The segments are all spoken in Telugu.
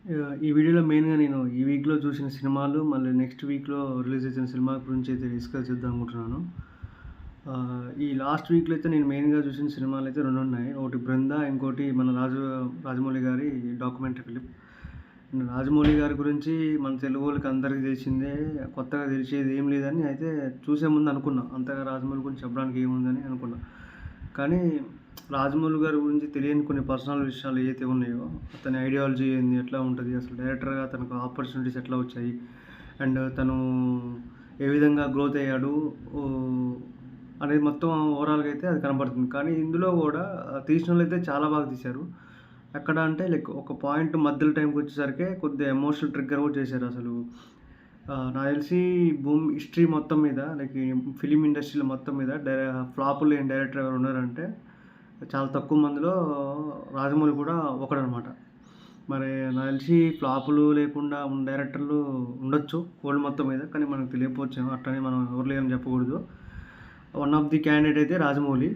ఈ వీడియోలో మెయిన్‌గా నేను ఈ వీక్‌లో చూసిన సినిమాలు, మళ్ళీ నెక్స్ట్ వీక్‌లో రిలీజ్ అయితున్న సినిమా గురించి అయితే డిస్కస్ చేద్దాం అనుకుంటున్నాను. ఈ లాస్ట్ వీక్‌లో అయితే నేను మెయిన్‌గా చూసిన సినిమాలైతే 2 ఉన్నాయి. ఒకటి 'బృంద', ఇంకోటి మన రాజమౌళి గారి డాక్యుమెంటరీ ఫిలిం. రాజమౌళి గారి గురించి మన తెలుగోళ్ళకి అందరికీ తెలిసిందే. కొత్తగా తెలిసేది ఏం లేదని అయితే చూసే ముందు అనుకున్నా. అంతగా రాజమౌళి గురించి చెప్పడానికి ఏముందని అనుకున్నా. కానీ రాజమౌళి గారి గురించి తెలియని కొన్ని పర్సనల్ విషయాలు ఏవైతే ఉన్నాయో, అతని ఐడియాలజీ ఏంది? ఎట్లా ఉంటది? అసలు డైరెక్టర్‌గా తనకు ఆపర్చునిటీస్ ఎట్లా వచ్చాయి? అండ్ తను ఏ విధంగా గ్రోత్ అయ్యాడు? ఓహ్! అనేది మొత్తం ఓవరాల్‌గా అయితే అది కనపడుతుంది. కానీ ఇందులో గూడా తీసినోళ్ళైతే చాలా బాగా తీశారు. ఎక్కడ అంటే లైక్ ఒక పాయింట్ మధ్యలో టైంకొచ్చేసరికి కొద్దిగా ఎమోషనల్ ట్రిగ్గర్ గూడా చేశారసలు. నాకు తెలిసి భూమి హిస్టరీ మొత్తం మీద లైక్ ఈ ఫిల్మ్ ఇండస్ట్రీలో మొత్తం మీద ఫ్లాపులు లేని డైరెక్టర్ ఎవరు ఉన్నారంటే చాలా తక్కువ మందిలో రాజమౌళి కూడా ఒకడనమాట. మరి నాకు తెలిసి ఫ్లాపులు లేకుండా ఉన్న డైరెక్టర్లు ఉండొచ్చు వరల్డ్ మొత్తం మీద. కానీ మనకు తెలియకపోవచ్చేమో. అట్లని మనం ఎవరు లేరని చెప్పకూడదు. వన్ ఆఫ్ ది క్యాండిడేట్ అయితే రాజమౌళి.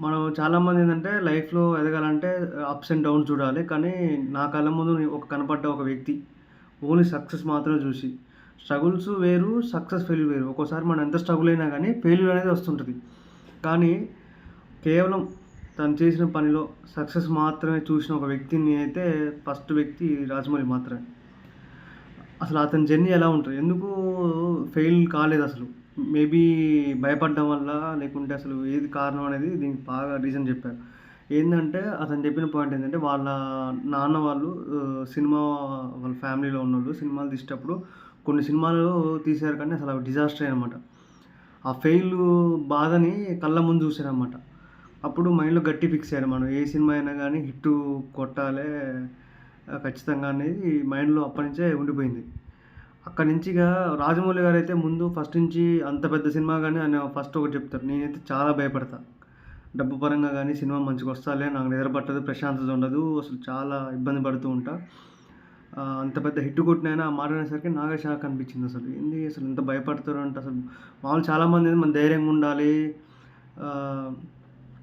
మనం చాలామంది ఏందంటే లైఫ్‌లో ఎదగాలంటే అప్స్ అండ్ డౌన్స్ చూడాలి. కానీ నా కళ్ళ ముందు కనపడ్డ ఒక వ్యక్తి ఓన్లీ సక్సెస్ మాత్రమే చూసి, స్ట్రగుల్స్ వేరు, సక్సెస్, ఫెయిల్యూర్ వేరు. ఒక్కోసారి మనం ఎంత స్ట్రగుల్ అయినా గానీ ఫెయిల్యూర్ అనేది వస్తుంటది. కానీ కేవలం తను చేసిన పనిలో సక్సెస్ మాత్రమే చూసిన ఒక వ్యక్తిని అయితే ఫస్ట్ వ్యక్తి రాజమౌళి మాత్రమే. అసలు అతని జర్నీ ఎలా ఉంటది? ఎందుకు ఫెయిల్ కాలేదసలు? మేబీ భయపడ్డం వల్ల, లేకుంటే అసలు ఏది కారణం అనేది దీనికి బాగా రీజన్ చెప్పారు. ఏందంటే అతను చెప్పిన పాయింట్ ఏంటంటే వాళ్ళ నాన్న వాళ్ళు సినిమా వాళ్ళ ఫ్యామిలీలో ఉన్నోళ్ళు సినిమాలు తీసేటప్పుడు కొన్ని సినిమాలు తీశారు కానీ అసలు అవి డిజాస్టరే అనమాట. ఆ ఫెయిల్ బాధని కళ్ళ ముందు చూసారనమాట. అప్పుడు మైండ్‌లో గట్టి ఫిక్స్ అయ్యారు. మనం ఏ సినిమా అయినా గానీ హిట్టు కొట్టాలే ఖచ్చితంగా అనేది మైండ్‌లో అప్పటినుంచే ఉండిపోయింది. అక్కడి నుంచి ఇక రాజమౌళి గారైతే ముందు ఫస్ట్ నుంచి అంత పెద్ద సినిమా గాని ఆయన ఫస్ట్ ఒకటి చెప్తారు. నేనైతే చాలా భయపడతా. డబ్బు పరంగా గాని సినిమా మంచిగొస్తాలే, నాకు నిద్ర పట్టదు, ప్రశాంతత ఉండదు. అసలు చాలా ఇబ్బంది పడుతూ ఉంటా. అంత పెద్ద హిట్ కొట్టిన ఆ మాట అనేసరికి నాకే షాక్ అనిపించిందసలు. ఏంది అసలు ఇంత భయపడతారంట అసలు మామూలు చాలామంది మనం ధైర్యంగా ఉండాలి. ఆహ్,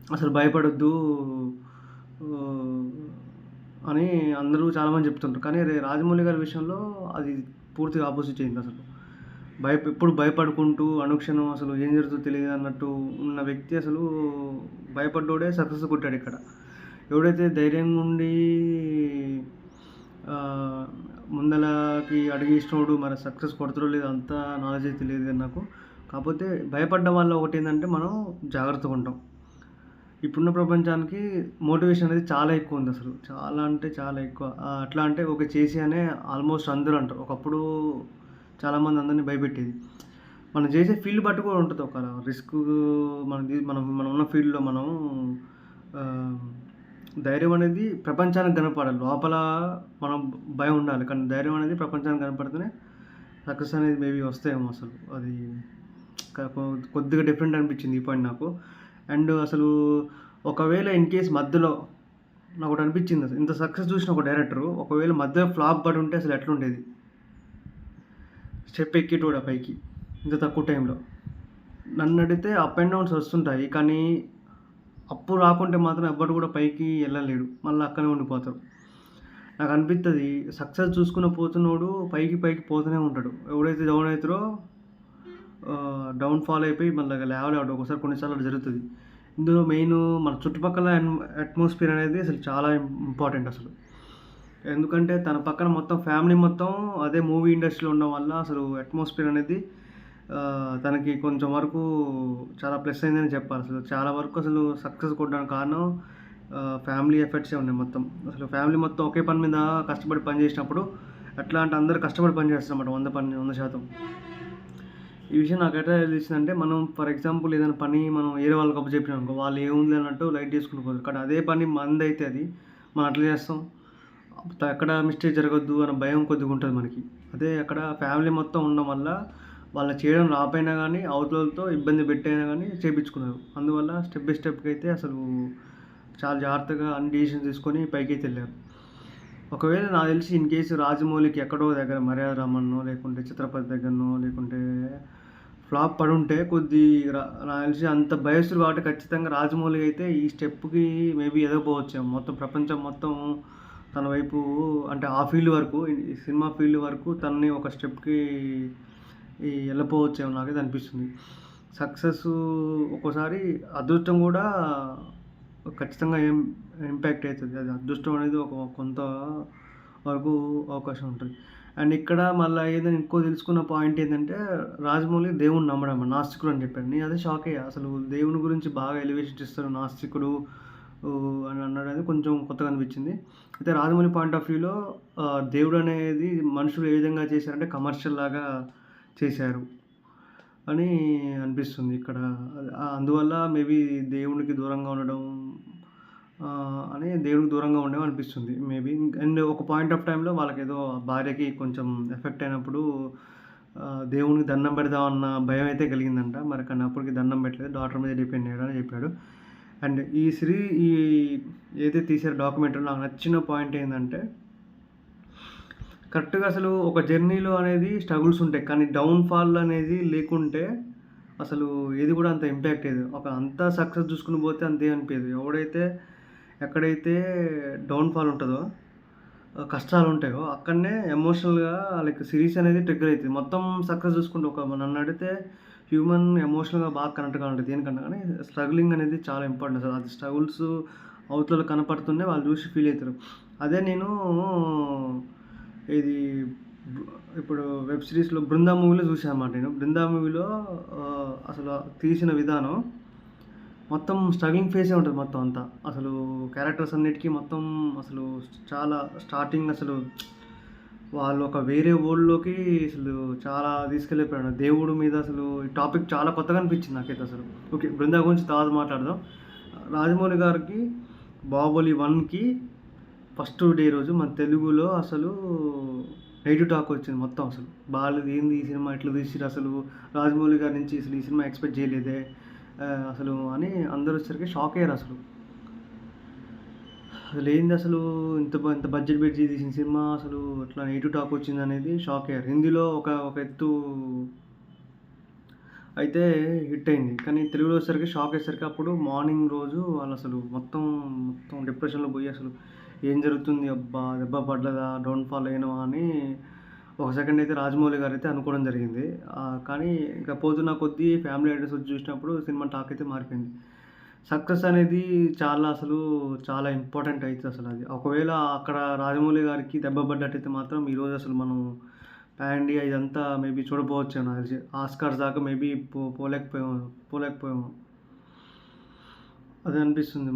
అసలు భయపడొద్దు. ఆహ్, అని అందరూ చాలామంది చెప్తుంటారు. కానీ రాజమౌళి గారి విషయంలో అది పూర్తిగా ఆపోజిట్ అయిందసలు. ఎప్పుడు భయపడుకుంటూ అనుక్షణం అసలు ఏం జరుగుతుందో తెలీదన్నట్టు ఉన్న వ్యక్తి అసలు భయపడ్డోడే సక్సెస్ కొట్టాడిక్కడ. ఎవడైతే ధైర్యంగా ఉండి ఆహ్, ముందలకి అడుగేసినోడు మరి సక్సెస్ కొడతాడో లేదో అంత నాలెడ్జ్ అయితే లేదు గాని నాకు. కాకపోతే భయపడ్డం వల్ల ఒకటేందంటే మనం జాగ్రత్తగుంటాం. ఇప్పుడున్న ప్రపంచానికి మోటివేషన్ అనేది చాలా ఎక్కువుందసలు. చాలా అంటే చాలా ఎక్కువ. ఎట్లా అంటే ఓకే చేసేయి అనే ఆల్మోస్ట్ అందరూ అంటారు. ఒకప్పుడు చాలామంది అందరిని భయపెట్టేది. మనం చేసే ఫీల్డ్ బట్టి కూడా ఉంటది. ఒక రిస్కు మనం ఉన్న ఫీల్డ్‌లో మనం ఆహ్, ధైర్యం అనేది ప్రపంచానికి కనపడాలి. లోపల మనం భయం ఉండాలి. కానీ ధైర్యం అనేది ప్రపంచానికి కనపడితేనే సక్సెస్ అనేది మేబీ వస్తాయేమో అసలు. అది కొద్దిగా డిఫరెంట్ అనిపించింది ఈ పాయింట్ నాకు. అండ్ అసలు ఒకవేళ ఇన్ కేస్ మధ్యలో నాకోటి అనిపించింది అసలు. ఇంత సక్సెస్ చూసిన ఒక డైరెక్టరు ఒకవేళ మధ్యలో ఫ్లాప్ పడి ఉంటే అసలు ఎట్లుండేది? స్టెప్ ఎక్కేటోడా పైకి ఇంత తక్కువ టైంలో. నన్నడిగితే అప్ అండ్ డౌన్స్ వస్తుంటాయి. కానీ అప్పు రాకుంటే మాత్రం ఎవ్వడు కూడా పైకి ఎళ్ళలేడు. మళ్ళీ అక్కడే ఉండిపోతారు. నాకనిపిత్తది సక్సెస్ చూసుకుంటూ పోతున్నోడు పైకి పైకి పోతూనే ఉంటాడు. ఎవడైతే డౌన్ అయితారో డౌన్ ఫాల్ అయిపోయి మళ్ళా లేవలేడు. ఒక్కోసారి కొన్నిసార్లు అలా జరుగుతది. ఇందులో మెయిను మన చుట్టుపక్కల అట్మాస్ఫియర్ అనేది అసలు చాలా ఇంపార్టెంట్ అసలు. ఎందుకంటే తన పక్కన మొత్తం ఫ్యామిలీ మొత్తం అదే మూవీ ఇండస్ట్రీలో ఉండడం వల్ల అసలు అట్మాస్ఫియర్ అనేది తనకి కొంచెం వరకు చాలా ప్లస్ అయిందని చెప్పాలి. అసలు చాలా వరకు అసలు సక్సెస్ కొట్టడానికి కారణం ఫ్యామిలీ ఎఫర్ట్సే ఉన్నాయి మొత్తం. అసలు ఫ్యామిలీ మొత్తం ఒకే పని మీద కష్టపడి పని చేసినప్పుడు ఎట్లా అంటే అందరూ కష్టపడి పని చేస్తారన్నమాట 100%. ఈ విషయం నాకెట్లా తెలిసిందంటే మనం ఫర్ ఎగ్జాంపుల్ ఏదైనా పని మనం వేరే వాళ్ళకి అప్పజెప్పినామనుకో వాళ్ళు ఏముంది అన్నట్టు లైట్ తీసుకుంటూ పోతారు. కానీ అదే పని మనదైతే అది మనం ఎట్లా చేస్తాం? ఎక్కడ మిస్టేక్ జరగొద్దు అన్న భయం కొద్దిగా ఉంటది మనకి. అదే అక్కడ ఫ్యామిలీ మొత్తం ఉండడం వల్ల వాళ్ళు చేయడం రాపోయినా గానీ అవతలోళ్ళతో ఇబ్బంది పెట్టైనా గానీ చేపించుకున్నారు. అందువల్ల స్టెప్ బై స్టెప్‌కి అయితే అసలు చాలా జాగ్రత్తగా అన్ని డెసిషన్స్ తీసుకొని పైకైతే ఎళ్లారు. ఒకవేళ నాకు తెలిసి ఇన్ కేస్ రాజమౌళికి ఎక్కడో దగ్గర 'మర్యాద రామన్నో' లేకుంటే 'ఛత్రపతి' దగ్గరనో లేకుంటే ఫ్లాప్ పడుంటే నాకు తెలిసి అంత భయస్తుడు కాబట్టి ఖచ్చితంగా రాజమౌళి అయితే ఈ స్టెప్‌కి మేబీ ఎదగపోవచ్చేమో. మొత్తం ప్రపంచం మొత్తం తన వైపు అంటే ఆ ఫీల్డ్ వరకు ఈ సినిమా ఫీల్డ్ వరకు తనని ఒక స్టెప్‌కి ఎళ్ళిపోవచ్చేమో నాకైతే అనిపిస్తుంది. సక్సెస్సు ఒక్కోసారి అదృష్టం గూడా ఖచ్చితంగా ఇంపాక్ట్ అయితది. అది అదృష్టం అనేది ఒక కొంత వరకు అవకాశం ఉంటది. అండ్ ఇక్కడ మళ్ళా ఏదైనా ఇంకో తెలుసుకున్న పాయింట్ ఏందంటే, రాజమౌళి దేవుడిని నమ్మడం నాస్తికుడు అని చెప్పాడు. నేను అదే షాక్ అయ్యా. అసలు దేవుని గురించి బాగా ఎలివేషన్స్ ఇస్తారు నాస్తికుడు అని అన్నాడని కొంచెం కొత్తగా అనిపించింది. అయితే రాజమౌళి పాయింట్ ఆఫ్ వ్యూలో దేవుడు అనేది మనుషులు ఏ విధంగా చేశారంటే కమర్షియల్ లాగా చేశారు అని అనిపిస్తుంది ఇక్కడ. అందువల్ల మేబీ దేవునికి దూరంగా ఉండడం అని దేవుడికి దూరంగా ఉండేమో అనిపిస్తుంది మేబీ. అండ్ ఒక పాయింట్ ఆఫ్ టైమ్‌లో వాళ్ళకేదో భార్యకి కొంచెం ఎఫెక్ట్ అయినప్పుడు దేవునికి దండం పెడదామన్న భయమైతే కలిగిందంట. మరి కానీ అప్పటికి దండం పెట్టలేదు. డాటర్ మీద డిపెండ్ అయ్యాడని చెప్పాడు. అండ్ ఈ ఏదైతే తీశారో డాక్యుమెంటరీలో నాకు నచ్చిన పాయింట్ ఏందంటే, కరెక్ట్‌గా అసలు ఒక జర్నీలో అనేది స్ట్రగుల్స్ ఉంటాయి. కానీ డౌన్‌ఫాల్ అనేది లేకుంటే అసలు ఏది కూడా అంత ఇంపాక్ట్ అయ్యేది. అంతా సక్సెస్ చూసుకొని పోతే అంతేం అనిపియదు. ఎక్కడైతే డౌన్‌ఫాల్ ఉంటదో, కష్టాలుంటాయో అక్కడనే ఎమోషనల్‌గా లైక్ సిరీస్ అనేది ట్రిగ్గర్ అయితది. మొత్తం సక్సెస్ చూసుకుంటే నన్నడిగితే హ్యూమన్ ఎమోషనల్‌గా బాగా కనెక్ట్ కావాలంటే దేనికన్నా గానీ స్ట్రగ్లింగ్ అనేది చాలా ఇంపార్టెంట్ అసలు. అది స్ట్రగుల్స్ అవతలోళ్ళకి కనపడుతుంటే వాళ్ళు చూసి ఫీల్ అయితారు. అదే నేను ఇది ఇప్పుడు వెబ్ సిరీస్‌లో 'బృందా' మూవీలో చూశానన్నమాట నేను. 'బృందా' మూవీలో అసలు తీసిన విధానం మొత్తం స్ట్రగ్లింగ్ ఫేజే ఉంటది మొత్తం అంతా. అసలు క్యారెక్టర్స్ అన్నిటికి మొత్తం అసలు చాలా స్టార్టింగ్ అసలు వాళ్ళు ఒక వేరే వరల్డ్‌లోకి అసలు చాలా తీసుకెళ్ళిపోయాడు. దేవుడి మీద అసలు ఈ టాపిక్ చాలా కొత్తగా అనిపించింది నాకైతే అసలు. ఓకే. 'బృందా' గురించి తర్వాత మాట్లాడదాం. రాజమౌళి గారికి 'బాహుబలి 1'కి ఫస్ట్ డే రోజు మన తెలుగులో అసలు నెగెటివ్ టాక్ వచ్చింది మొత్తం అసలు. బాలేదు ఏంది ఈ సినిమా ఇట్లా తీసిర్రు అసలు. రాజమౌళి గారి నుంచి అసలు ఈ సినిమా ఎక్స్‌పెక్ట్ చేయలేదే అసలు అని అందరూ వచ్చేసరికి షాక్ అయ్యారు అసలు. అసలేంది అసలు ఇంత బడ్జెట్ పెట్టి తీసిన సినిమా అసలు ఇట్లా నెగెటివ్ టాక్ వచ్చిందనేది షాక్ అయ్యారు. హిందీలో ఒక ఎత్తు అయితే హిట్ అయింది. కానీ తెలుగులో వచ్చేసరికి షాక్ అయ్యేసరికి అప్పుడు మార్నింగ్ రోజు వాళ్ళసలు మొత్తం డిప్రెషన్‌లో పోయి అసలు ఏం జరుగుతుంది అబ్బా! దెబ్బ పడ్డదా? డౌన్‌ఫాల్ అయినమా? అని ఒక సెకండ్ అయితే రాజమౌళి గారైతే అనుకోవడం జరిగింది. కానీ ఇంకా పోతున్న కొద్దీ ఫ్యామిలీ ఐడియాస్ వచ్చి చూసినప్పుడు సినిమా టాక్ అయితే మారిపోయింది. సక్సెస్ అనేది చాలా ఇంపార్టెంట్ అయితది అసలది. ఒకవేళ అక్కడ రాజమౌళి గారికి దెబ్బ పడ్డట్టయితే మాత్రం ఈరోజు అసలు మనం పాన్ ఇండియా ఇదంతా మేబీ చూడకపోవచ్చేమో నాకు తెలిసి. ఆస్కార్స్ దాకా మేబీ పోలేకపోయాము. అదే అనిపిస్తుంది.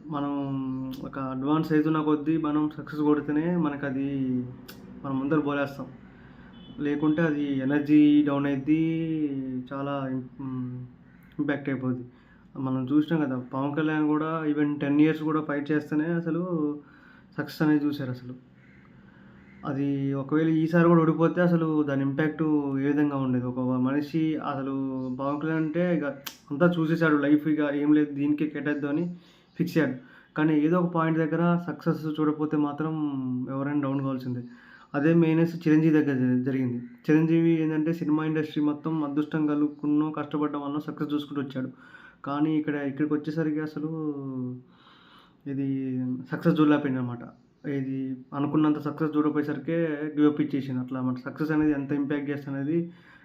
మనం ఒక అడ్వాన్స్ అయితున్న కొద్దీ మనం సక్సెస్ కొడితేనే మనకది మనం ముందర పోలేస్తాం. లేకుంటే అది ఎనర్జీ డౌన్ అయిద్ది. చాలా ఇంపాక్ట్ అయిపోద్ది. మనం చూసినాం కదా! పవన్ కళ్యాణ్ కూడా ఈవెన్ 10 ఇయర్స్ కూడా ఫైట్ చేస్తేనే అసలు సక్సెస్ అనేది చూసారసలు. అది ఒకవేళ ఈసారి కూడా ఓడిపోతే అసలు దాని ఇంపాక్టు ఏ విధంగా ఉండేది. ఒక మనిషి అసలు పవన్ కళ్యాణ్ అంటే ఇక అంతా చూసేసాడు లైఫ్ ఇక ఏం లేదు దీనికే కేటాయిద్దాం అని ఫిక్స్ అయ్యాడు. కానీ ఏదో ఒక పాయింట్ దగ్గర సక్సెస్ చూడకపోతే మాత్రం ఎవరైనా డౌన్ కావాల్సిందే. అదే మెయినెస్ చిరంజీవి దగ్గర జరిగింది. చిరంజీవి ఏందంటే సినిమా ఇండస్ట్రీ మొత్తం అదృష్టం కలుక్కున్నో, కష్టపడడం వలనో సక్సెస్ చూసుకుంటూ వచ్చాడు. కానీ ఇక్కడికొచ్చేసరికి అసలు ఇది సక్సెస్ చూడలేకపోయిండనమాట. ఇది అనుకున్నంత సక్సెస్ చూడకపోయేసరికే గివ్ అప్ ఇచ్చేసిండు. అట్లా అన్నమాట. సక్సెస్ అనేది ఎంత ఇంపాక్ట్ చేస్తదనేది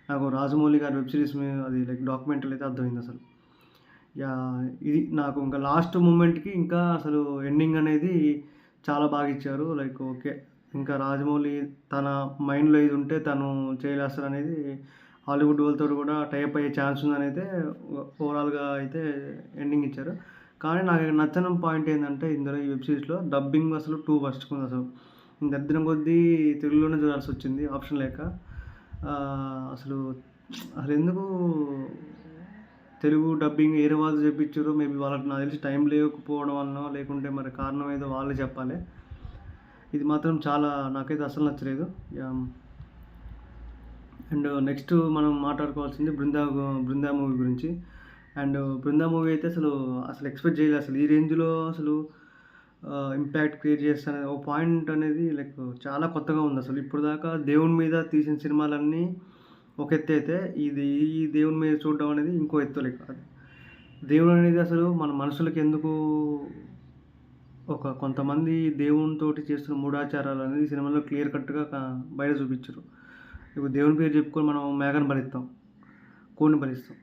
నాకు రాజమౌళి గారి వెబ్ సిరీస్ మీద అది లైక్ డాక్యుమెంటరీలో అయితే అర్థమైందసలు. ఇది నాకు ఇంకా లాస్ట్ మూమెంట్‌కి ఇంకా అసలు ఎండింగ్ అనేది చాలా బాగా ఇచ్చారు. Like okay. ఇంకా రాజమౌళి తన మైండ్‌లో ఇది ఉంటే తను చేయలేస్తాడనేది హాలీవుడ్ వాళ్ళతోటి కూడా టై అప్ అయ్యే ఛాన్స్ ఉందనైతే ఓవరాల్‌గా అయితే ఎండింగ్ ఇచ్చారు. కానీ నాకు నచ్చని పాయింట్ ఏందంటే ఇందులో ఈ వెబ్ సిరీస్‌లో డబ్బింగ్ అసలు టూ వరస్ట్‌గా ఉందసలు. దరిద్రం కొద్దీ తెలుగులోనే చూడాల్సొచ్చింది ఆప్షన్ లేక. అసలు అసలెందుకు తెలుగు డబ్బింగ్ వేరే వాళ్ళు చేపిచ్చిర్రో మేబీ వాళ్ళకి నాకు తెలిసి టైం లేకపోవడం వలనో లేకుంటే మరి కారణం ఏదో వాళ్ళే చెప్పాలి. ఇది మాత్రం చాలా నాకైతే అస్సలు నచ్చలేదు. అండ్ నెక్స్ట్ మనం మాట్లాడుకోవాల్సింది 'బృందా' మూవీ గురించి. అండ్ 'బృందా' మూవీ అయితే అసలు ఎక్స్‌పెక్ట్ చేయలేదు. అసలు ఈ రేంజ్‌లో అసలు ఇంపాక్ట్ క్రియేట్ చేస్తదనే ఒక పాయింట్ అనేది లైక్ చాలా కొత్తగా ఉందసలు. ఇప్పటిదాకా దేవుని మీద తీసిన సినిమాలన్నీ ఒక ఎత్తైతే ఈ దేవుని మీద చూడడం అనేది ఇంకో ఎత్తు లెక్క. దేవుడు అనేది అసలు మన మనుషులకి ఎందుకు కొంతమంది దేవునితోటి చేస్తున్న మూఢాచారాలు అనేది సినిమాలో క్లియర్ కట్‌గా బయట చూపిచ్చారు. ఇప్పుడు దేవుని పేరు చెప్పుకొని మనం మేకని బలిస్తాం. కోడిని బలిస్తాం.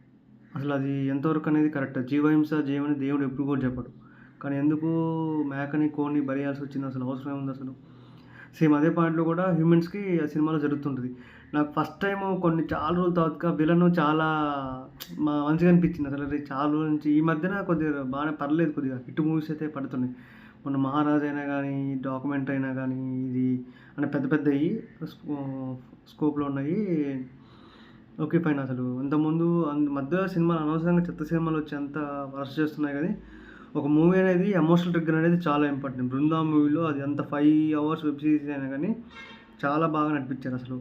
అసలది ఎంతవరకు అనేది కరెక్ట్. జీవహింస జేయమని దేవుడు ఎప్పుడు కూడా చెప్పడు. కానీ ఎందుకు మేకని, కోడిని బలియాల్సొచ్చింది అసలు అవసరం ఏముందసలు? సేమ్ అదే పాయింట్‌లో కూడా హ్యూమన్స్‌కి ఆ సినిమాలో జరుగుతుంటది. నాకు ఫస్ట్ టైము చాలా రోజుల తర్వాతగా విలను చాలా మంచిగా అనిపించింది. అసలు అది చాలా రోజుల నుంచి ఈ మధ్యన కొద్దిగా బాగానే పర్లేదు కొద్దిగా హిట్ మూవీస్ అయితే పడుతున్నాయి. మొన్న 'మహారాజా' అయినా గానీ, డాక్యుమెంటరీ అయినా గానీ, ఇది అంటే పెద్ద పెద్దయి స్కోప్‌లో ఉన్నాయి. ఓకే. ఫైన్ అసలు ఇంతకుముందు మధ్యలో సినిమాలు అనవసరంగా చెత్త సినిమాలొచ్చి అంత వరస్ట్ చేస్తున్నాయి గానీ, ఒక మూవీ అనేది ఎమోషనల్ ట్రిగ్గర్ అనేది చాలా ఇంపార్టెంట్. 'బృందావన్' మూవీలో అది ఎంత 5 అవర్స్ వెబ్ సిరీస్ అయినా గానీ, చాలా బాగా నడిపించారసలు.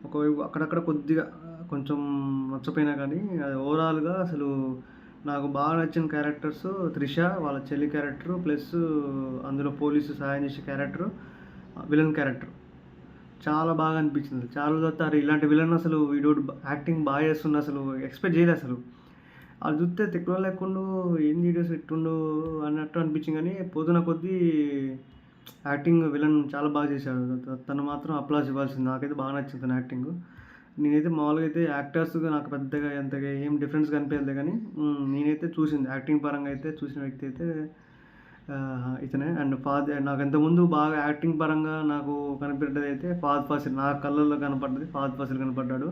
ఒకవైపు అక్కడక్కడ కొద్దిగా కొంచెం నచ్చపోయినా కానీ, అది ఓవరాల్‌గా అసలు నాకు బాగా నచ్చిన క్యారెక్టర్స్ 'త్రిష' వాళ్ళ చెల్లి క్యారెక్టరు, ప్లస్ అందులో పోలీసు సహాయం చేసే క్యారెక్టరు, విలన్ క్యారెక్టర్. చాలా బాగా అనిపించింది. చాలా రోజుల తర్వాత అరే! ఇలాంటి విలన్ అసలు వీడోడు యాక్టింగ్ బాగా చేస్తుండు అసలు ఎక్స్‌పెక్ట్ చేయలే అసలు. అది చూస్తే తిక్కలోడు లెక్కుండు, ఏంది ఈడు అసలు ఇట్టుండు అన్నట్టు అనిపించింది కానీ, పోతున్న కొద్దీ యాక్టింగ్ విలన్ చాలా బాగా చేశాడు. తను మాత్రం అప్లాస్ ఇవ్వాల్సింది. నాకైతే బాగా నచ్చింది తన యాక్టింగు. నేనైతే మామూలుగా అయితే యాక్టర్స్‌గా నాకు పెద్దగా అంతగా ఏం డిఫరెన్స్ కనిపియలే కానీ, నేనైతే చూసింది యాక్టింగ్ పరంగా అయితే చూసిన వ్యక్తి అయితే ఇతనే. అండ్ నాకు ఇంతకుముందు బాగా యాక్టింగ్ పరంగా నాకు కనిపెట్టేదైతే ఫహద్ ఫాసిల్. నా కళ్ళల్లో కనపడ్డది ఫహద్ ఫాసిల్ కనపడ్డాడు.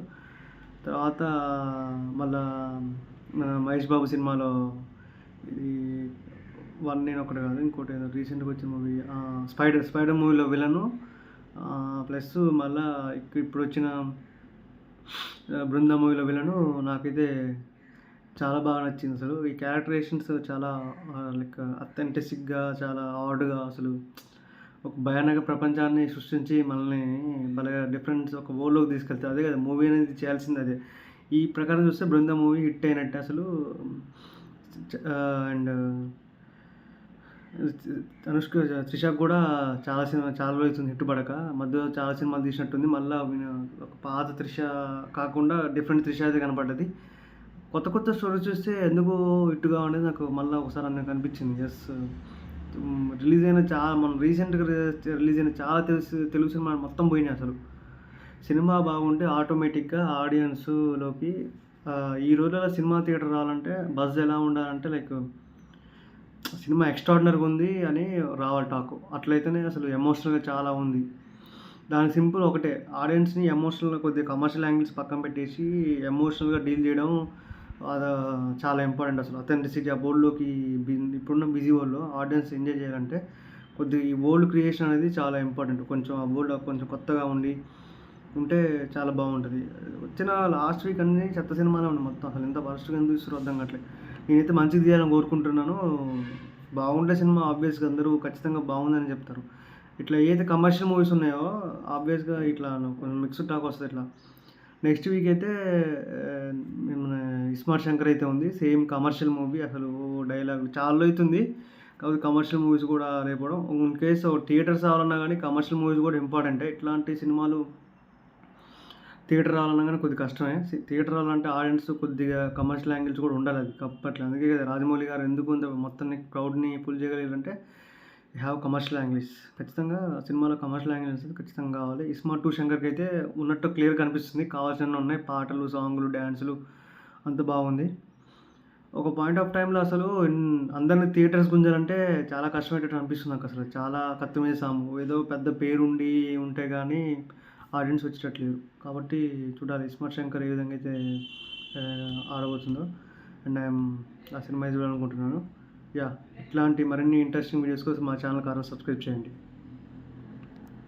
తర్వాత మళ్ళా మహేష్ బాబు సినిమాలో ఇది 'వన్ నేనొక్కడు' కాదు ఇంకోటి ఏదో రీసెంట్‌గా వచ్చిన మూవీ 'స్పైడర్' మూవీలో విలను, ప్లస్ మళ్ళా ఇప్పుడొచ్చిన 'బృందా' మూవీలో విలను నాకైతే చాలా బాగా నచ్చిందసలు. ఈ క్యారెక్టరైజేషన్స్ చాలా లైక్ అథెంటిసిక్‌గా చాలా ఆడ్‌గా అసలు ఒక భయానక ప్రపంచాన్ని సృష్టించి మనల్ని భలే ఒక వరల్డ్‌లోకి తీసుకెళ్తారు. అదే కదా మూవీ అనేది చేయాల్సింది అదే. ఈ ప్రకారం చూస్తే 'బృందా' మూవీ హిట్ అయినట్టే అసలు. అండ్ త్రిషకు కూడా చాలా రోజులవుతుంది హిట్ పడక. మధ్యలో చాలా సినిమాలు తీసినట్టుంది. మళ్ళా ఒక పాత త్రిష కాకుండా డిఫరెంట్ త్రిష అయితే కనపడ్డది. కొత్త స్టోరీస్ చూస్తే ఎందుకు హిట్‌గా అనేది నాకు మళ్ళా ఒకసారి నాకు అనిపించింది. మొన్న రీసెంట్‌గా రిలీజ్ అయిన చాలా తెలుగు సినిమాలు మొత్తం పోయినాయి అసలు. సినిమా బాగుంటే ఆటోమేటిక్‌గా ఆడియన్స్‌లోకి ఈ రోజుల్లో సినిమా థియేటర్ రావాలంటే బజ్ ఎలా ఉండాలంటే లైక్ సినిమా ఎక్స్ట్రార్డినరీగా ఉంది అని రావాలి టాకు. అట్లయితేనే అసలు ఎమోషనల్‌గా చాలా ఉంది. దానికి సింపుల్ ఒకటే ఆడియన్స్‌ని ఎమోషనల్‌గా కొద్దిగా కమర్షియల్ యాంగిల్స్ పక్కన పెట్టేసి ఎమోషనల్‌గా డీల్ చేయడం చాలా ఇంపార్టెంట్ అసలు. అథెంటిసిటీ ఆ వరల్డ్‌లోకి ఇప్పుడున్న బిజీ వరల్డ్‌లో ఆడియన్స్ ఎంజాయ్ చేయాలంటే కొద్దిగా ఈ వరల్డ్ క్రియేషన్ అనేది చాలా ఇంపార్టెంట్. కొంచెం ఆ వరల్డ్ కొంచెం కొత్తగా ఉంటే చాలా బాగుంటది. వచ్చిన లాస్ట్ వీక్ అన్నీ చెత్త సినిమాలే ఉన్నాయి మొత్తం. అసలు ఎంత వరస్ట్‌గా ఎందుకు తీస్తారో అర్థం కావట్లేదు. నేనైతే మంచిగా తీయాలని కోరుకుంటున్నాను. బాగుంటే సినిమా ఆబ్వియస్‌గా అందరూ ఖచ్చితంగా బాగుందని చెప్తారు. ఇట్లా ఏదైతే కమర్షియల్ మూవీస్ ఉన్నాయో ఆబ్వియస్‌గా ఇట్లా కొంచెం మిక్స్డ్ టాక్ వస్తది ఇట్లా. నెక్స్ట్ వీక్ అయితే మన 'ఇస్మార్ట్ శంకర్' అయితే ఉంది. సేమ్ కమర్షియల్ మూవీ అసలు డైలాగ్ చాలా రోజులైతుంది. కాకపోతే కమర్షియల్ మూవీస్ కూడా లేకపోవడం. ఇన్ కేస్ థియేటర్స్ రావాలన్నా కానీ కమర్షియల్ మూవీస్ కూడా ఇంపార్టెంటే. ఇట్లాంటి సినిమాలు థియేటర్ రావాలన్నా కానీ కొద్దిగా కష్టమే. థియేటర్ రావాలంటే ఆడియన్స్ కొద్దిగా కమర్షియల్ యాంగిల్స్ కూడా ఉండాలి అది అప్పట్లో. అందుకే కదా రాజమౌళి గారు ఎందుకు మొత్తాన్ని క్రౌడ్‌ని పుల్ చేయగలిగారంటే హ్యావ్ కమర్షియల్ యాంగిల్స్. ఖచ్చితంగా సినిమాలో కమర్షియల్ యాంగిల్స్ ఖచ్చితంగా కావాలి. 'ఇస్మార్ట్ 2' శంకర్‌కి అయితే ఉన్నట్టు క్లియర్‌గా కనిపిస్తుంది. కావాల్సినన్ని ఉన్నాయి. పాటలు, సాంగులు, డాన్సులు అంతా బాగుంది. ఒక పాయింట్ ఆఫ్ టైమ్‌లో అసలు అందరిని థియేటర్స్ గుంజాలంటే చాలా కష్టమయ్యేటట్టు అనిపిస్తుంది నాకసలు. చాలా కత్తిమీసాము. ఏదో పెద్ద పేరుండి ఉంటే గానీ ఆడియన్స్ వచ్చేటట్లేరు. కాబట్టి చూడాలి 'ఇస్మార్ట్ శంకర్' ఏ విధంగా అయితే ఆడబోతుందో. అండ్ ఆ సినిమా చూడాలనుకుంటున్నాను. ఇట్లాంటి మరిన్ని ఇంట్రెస్టింగ్ వీడియోస్ కోసం మా ఛానల్‌కి సబ్స్క్రైబ్ చేయండి.